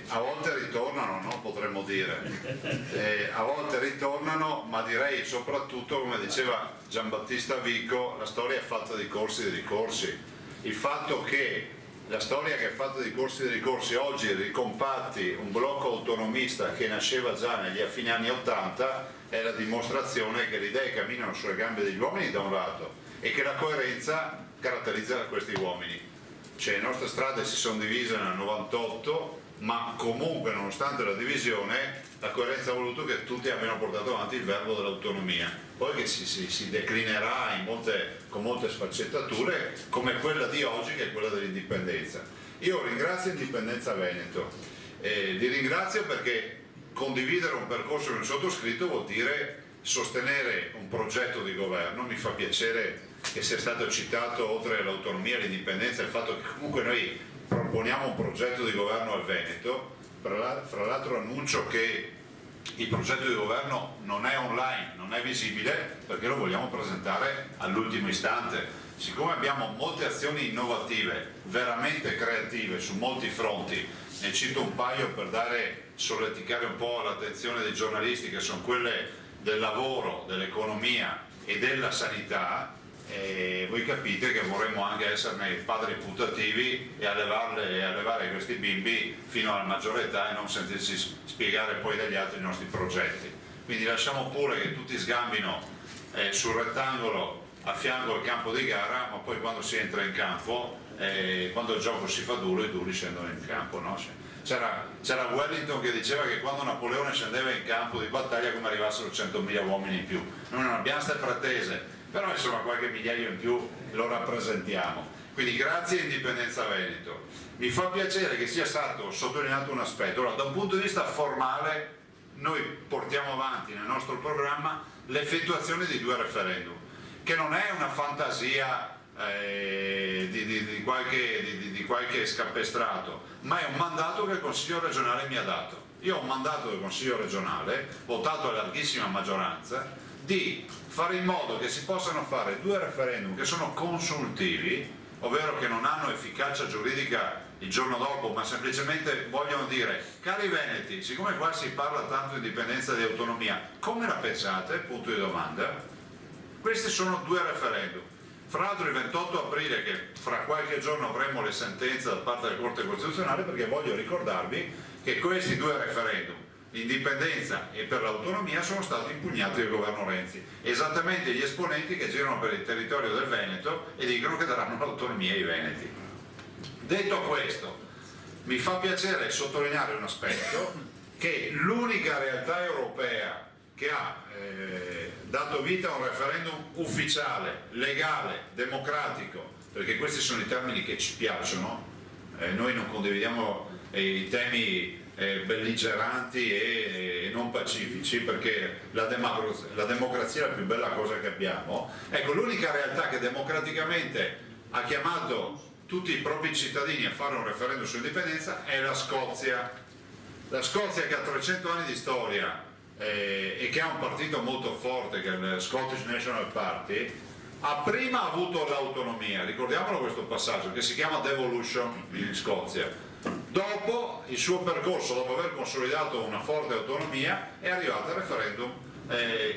a volte ritornano, no? Potremmo dire, a volte ritornano, ma direi soprattutto, come diceva Giambattista Vico, la storia è fatta di corsi e di ricorsi. Il fatto che la storia che è fatta di corsi e di ricorsi oggi ricompatti un blocco autonomista che nasceva già negli fine anni 80 è la dimostrazione che le idee camminano sulle gambe degli uomini da un lato e che la coerenza caratterizza questi uomini. Cioè, le nostre strade si sono divise nel 98, ma comunque nonostante la divisione la coerenza ha voluto che tutti abbiano portato avanti il verbo dell'autonomia, poi che si declinerà con molte sfaccettature come quella di oggi, che è quella dell'indipendenza. Io ringrazio Indipendenza Veneto, li ringrazio perché condividere un percorso con il sottoscritto vuol dire sostenere un progetto di governo. Mi fa piacere che sia stato citato, oltre all'autonomia e all'indipendenza, il fatto che comunque noi proponiamo un progetto di governo al Veneto. Fra l'altro annuncio che il progetto di governo non è online, non è visibile, perché lo vogliamo presentare all'ultimo istante. Siccome abbiamo molte azioni innovative, veramente creative su molti fronti, ne cito un paio per solleticare un po' l'attenzione dei giornalisti, che sono quelle del lavoro, dell'economia e della sanità. Voi capite che vorremmo anche esserne padri putativi e allevare questi bimbi fino alla maggiore età e non sentirsi spiegare poi dagli altri i nostri progetti. Quindi lasciamo pure che tutti sgambino sul rettangolo a fianco al campo di gara, ma poi quando si entra in campo, quando il gioco si fa duro, i duri scendono in campo, no? C'era Wellington che diceva che quando Napoleone scendeva in campo di battaglia come arrivassero 100.000 uomini in più. Noi non abbiamo queste pretese, però insomma qualche migliaio in più lo rappresentiamo. Quindi grazie Indipendenza Veneto. Mi fa piacere che sia stato sottolineato un aspetto. Allora, da un punto di vista formale noi portiamo avanti nel nostro programma l'effettuazione di 2 referendum, che non è una fantasia di qualche scappestrato, ma è un mandato che il Consiglio regionale mi ha dato. Io ho un mandato del Consiglio regionale, votato a larghissima maggioranza, di fare in modo che si possano fare 2 referendum che sono consultivi, ovvero che non hanno efficacia giuridica il giorno dopo, ma semplicemente vogliono dire: cari veneti, siccome qua si parla tanto di indipendenza e di autonomia, come la pensate? Punto di domanda. Questi sono 2 referendum. Fra l'altro il 28 aprile, che fra qualche giorno avremo le sentenze da parte della Corte Costituzionale, perché voglio ricordarvi che questi 2 referendum, l'indipendenza e per l'autonomia, sono stati impugnati dal governo Renzi, esattamente gli esponenti che girano per il territorio del Veneto e dicono che daranno l'autonomia ai veneti. Detto questo, mi fa piacere sottolineare un aspetto, che l'unica realtà europea che ha dato vita a un referendum ufficiale, legale, democratico, perché questi sono i termini che ci piacciono, noi non condividiamo i temi belligeranti e non pacifici, perché la democrazia è la più bella cosa che abbiamo. Ecco, l'unica realtà che democraticamente ha chiamato tutti i propri cittadini a fare un referendum sull'indipendenza è la Scozia. La Scozia, che ha 300 anni di storia e che ha un partito molto forte, che è il Scottish National Party, ha prima avuto l'autonomia, ricordiamolo questo passaggio, che si chiama devolution in Scozia. Dopo il suo percorso, dopo aver consolidato una forte autonomia, è arrivato al referendum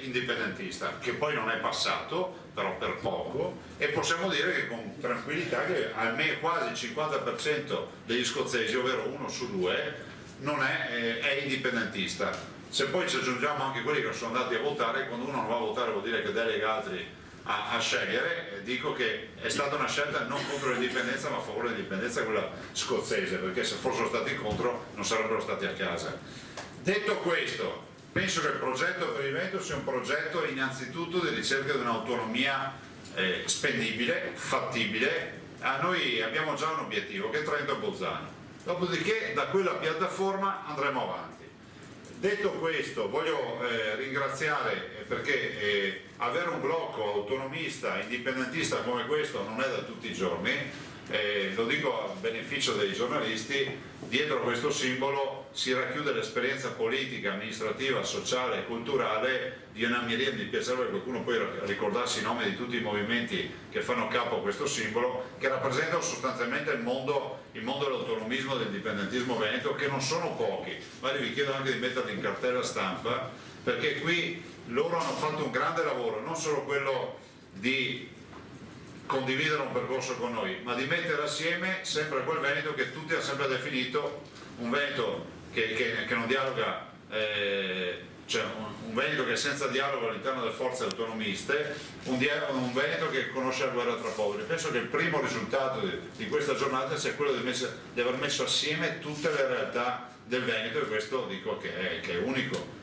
indipendentista, che poi non è passato, però per poco, e possiamo dire che con tranquillità che almeno quasi il 50% degli scozzesi, ovvero 1 su 2, non è indipendentista. Se poi ci aggiungiamo anche quelli che non sono andati a votare, quando uno non va a votare vuol dire che delega altri a scegliere, dico che è stata una scelta non contro l'indipendenza ma a favore dell'indipendenza, quella scozzese, perché se fossero stati contro non sarebbero stati a casa. Detto questo, penso che il progetto per il Veneto sia un progetto innanzitutto di ricerca di un'autonomia spendibile, fattibile. Noi abbiamo già un obiettivo, che è Trento a Bolzano, dopodiché da quella piattaforma andremo avanti. Detto questo, voglio ringraziare, perché avere un blocco autonomista, indipendentista come questo non è da tutti i giorni, lo dico a beneficio dei giornalisti. Dietro questo simbolo si racchiude l'esperienza politica, amministrativa, sociale e culturale di una miriade. Mi piacerebbe che qualcuno poi ricordasse i nomi di tutti i movimenti che fanno capo a questo simbolo, che rappresentano sostanzialmente il mondo il mondo dell'autonomismo e dell'indipendentismo veneto, che non sono pochi, magari vi chiedo anche di metterli in cartella stampa, perché qui loro hanno fatto un grande lavoro, non solo quello di condividere un percorso con noi, ma di mettere assieme sempre quel Veneto che tutti hanno sempre definito un Veneto che non dialoga, cioè un Veneto che è senza dialogo all'interno delle forze autonomiste, un Veneto che conosce la guerra tra poveri. Penso che il primo risultato di questa giornata sia quello di aver messo assieme tutte le realtà del Veneto, e questo dico che è unico.